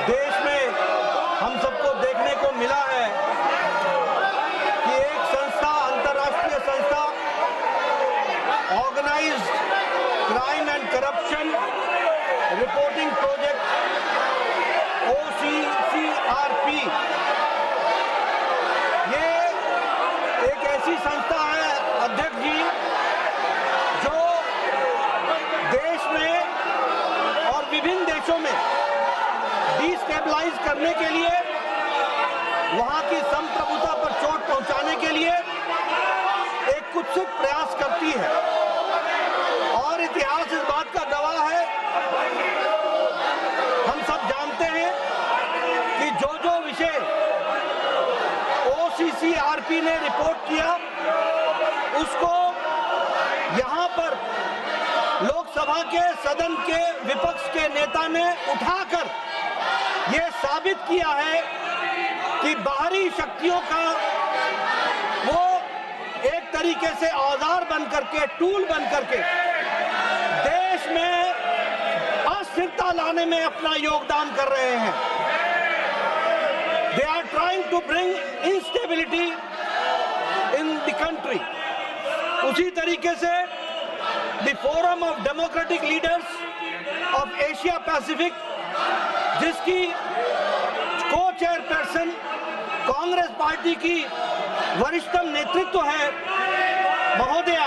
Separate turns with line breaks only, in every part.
देश में हम सबको देखने को मिला है कि एक संस्था, अंतर्राष्ट्रीय संस्था, organised crime and corruption reporting project OCCRP, ये एक ऐसी संस्था है अध्यक्ष जी जो देश में और विभिन्न देशों में डिस्टेबलाइज करने के लिए, वहां की संप्रभुता पर चोट पहुंचाने के लिए एक कुत्सित प्रयास करती है। और इतिहास इस बात का गवाह है, हम सब जानते हैं कि जो विषय OCCRP ने रिपोर्ट किया उसको यहां पर लोकसभा के सदन के विपक्ष के नेता ने उठाकर ये साबित किया है कि बाहरी शक्तियों का वो एक तरीके से औजार बन करके, टूल बन करके देश में अस्थिरता लाने में अपना योगदान कर रहे हैं। They are trying to bring instability in the country. उसी तरीके से The Forum of Democratic Leaders of Asia Pacific, जिसकी को चेयरपर्सन कांग्रेस पार्टी की वरिष्ठतम नेतृत्व है महोदया,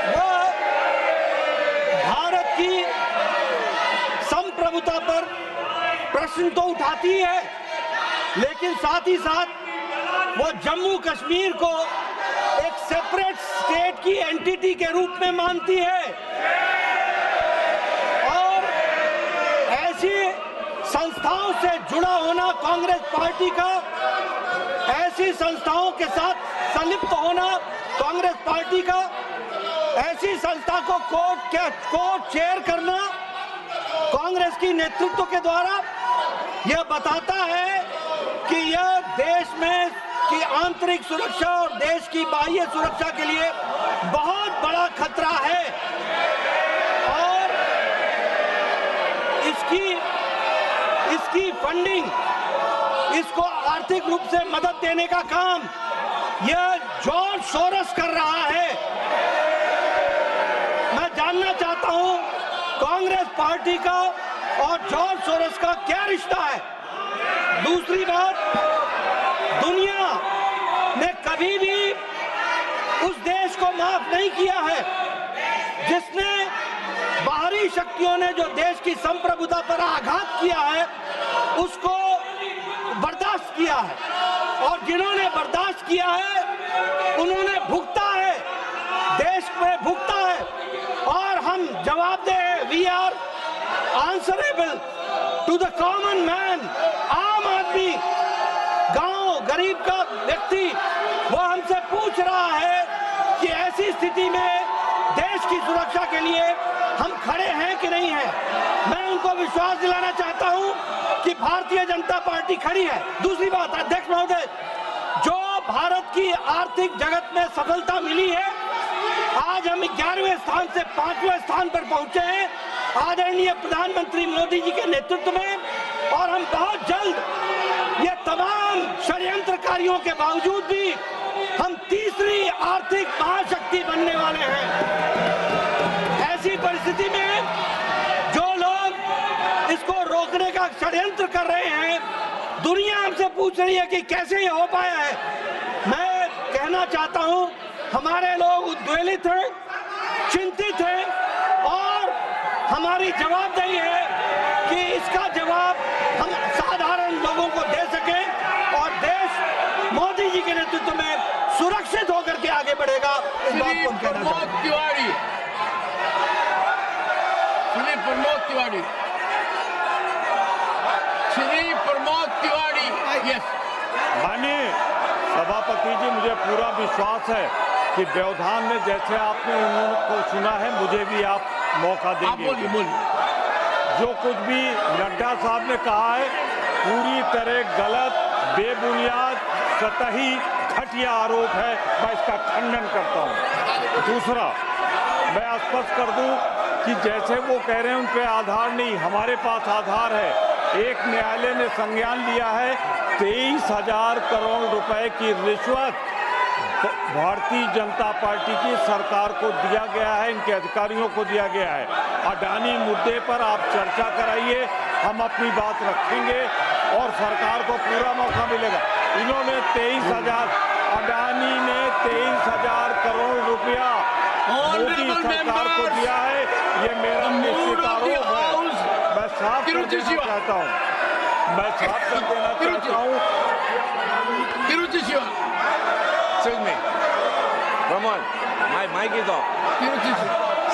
वह भारत की संप्रभुता पर प्रश्न तो उठाती है, लेकिन साथ ही साथ वो जम्मू कश्मीर को एक सेपरेट स्टेट की एंटिटी के रूप में मानती है। और ऐसी संस्थाओं से जुड़ा होना कांग्रेस पार्टी का, ऐसी संस्थाओं के साथ संलिप्त होना कांग्रेस पार्टी का, ऐसी संस्था को कोर्ट चेयर करना कांग्रेस की नेतृत्व के द्वारा, यह बताता है कि यह देश में की आंतरिक सुरक्षा और देश की बाह्य सुरक्षा के लिए बहुत बड़ा खतरा है। और इसकी फंडिंग, इसको आर्थिक रूप से मदद देने का काम यह जॉर्ज सोरोस कर रहा है। मैं जानना चाहता हूं कांग्रेस पार्टी का और जॉर्ज सोरोस का क्या रिश्ता है। दूसरी बात, दुनिया ने कभी भी उस देश को माफ नहीं किया है जिसने बाहरी शक्तियों ने जो देश की संप्रभुता पर आघात किया है उसको बर्दाश्त किया है, और जिन्होंने बर्दाश्त किया है उन्होंने भुगता है, देश में भुगता है, और हम जवाबदेह हैं। We are answerable to the common man. आम आदमी, गांव गरीब का व्यक्ति, वो हमसे पूछ रहा है कि ऐसी स्थिति में देश की सुरक्षा के लिए हम खड़े हैं कि नहीं हैं। मैं उनको विश्वास दिलाना चाहता हूं कि भारतीय जनता पार्टी खड़ी है। दूसरी बात, अध्यक्ष महोदय, जो भारत की आर्थिक जगत में सफलता मिली है, आज हम 11वें स्थान से 5वें स्थान पर पहुंचे हैं आदरणीय प्रधानमंत्री मोदी जी के नेतृत्व में, और हम बहुत जल्द ये तमाम षड्यंत्रकारियों के बावजूद भी हम तीसरी आर्थिक महाशक्ति बनने वाले हैं। ऐसी परिस्थिति में जो लोग इसको रोकने का षड्यंत्र कर रहे हैं, दुनिया हमसे पूछ रही है कि कैसे ये हो पाया है। मैं कहना चाहता हूं, हमारे लोग उद्वेलित हैं, चिंतित हैं, और हमारी जवाबदेही है कि इसका जवाब हम साधारण लोगों को दे सकें और देश मोदी जी के नेतृत्व में सुरक्षित होकर के आगे बढ़ेगा। इस बात को हम कहना चाहते हैं।
श्री प्रमोद तिवारी। यस
माननीय सभापति जी, मुझे पूरा विश्वास है कि व्यवधान में जैसे आपने उनको सुना है, मुझे भी आप मौका देंगे। जो कुछ भी नड्डा साहब ने कहा है पूरी तरह गलत, बेबुनियाद, सतही, घटिया आरोप है। मैं इसका खंडन करता हूं। दूसरा, मैं स्पष्ट कर दूं कि जैसे वो कह रहे हैं उन पे आधार नहीं, हमारे पास आधार है। एक न्यायालय ने संज्ञान लिया है 23,000 करोड़ रुपए की रिश्वत भारतीय जनता पार्टी की सरकार को दिया गया है, इनके अधिकारियों को दिया गया है। अडानी मुद्दे पर आप चर्चा कराइए, हम अपनी बात रखेंगे और सरकार को पूरा मौका मिलेगा। इन्होंने 23,000, अडानी ने 23,000 करोड़ रुपया मोदी सरकार को दिया है, ये मेरा निश्चित आरोप है। मैं साफ कर देना चाहता हूँ, मैं साफ कर देना चाहता हूँ।
Excuse me. Come on. My mic is off.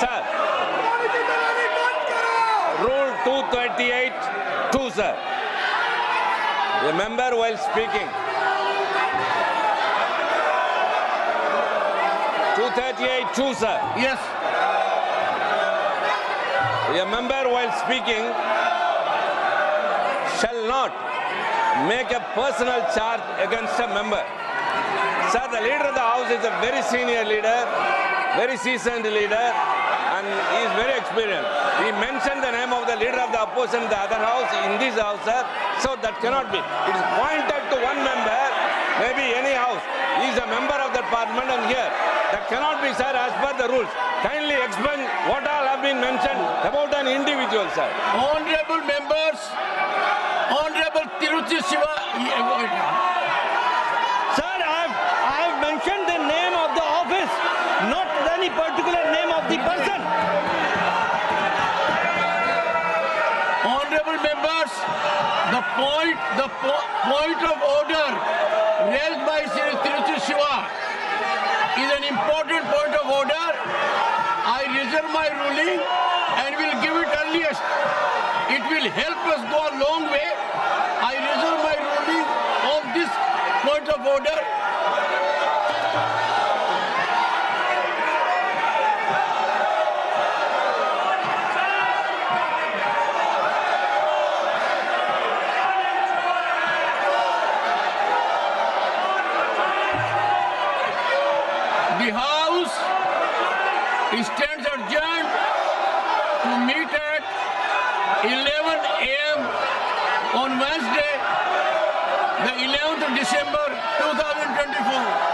Sir. Rule 238(2), sir. Remember while speaking. 238(2), sir.
Yes.
Remember while speaking shall not make a personal charge against a member. Sir, the leader of the house is a very senior leader, very seasoned leader, and he is very experienced. He mentioned the name of the leader of the opposition in the other house, in this house, sir. So that cannot be. It is pointed to one member, maybe any house. He is a member of that parliament and here. That cannot be, sir, as per the rules. Kindly explain what all have been mentioned about an individual, sir.
Honorable members, Honorable Tiruchi Siva.
Sir, I have mentioned the name of the office, not any particular name of the person.
Honorable members, the point of order raised by Sri Tiruchi Siva is an important point of order. I reserve my ruling and will give it earliest. It will help us go a long way. I reserve my ruling on this point of order. The House stands adjourned to meet at 11 a.m. on Wednesday, the 11th of December 2024.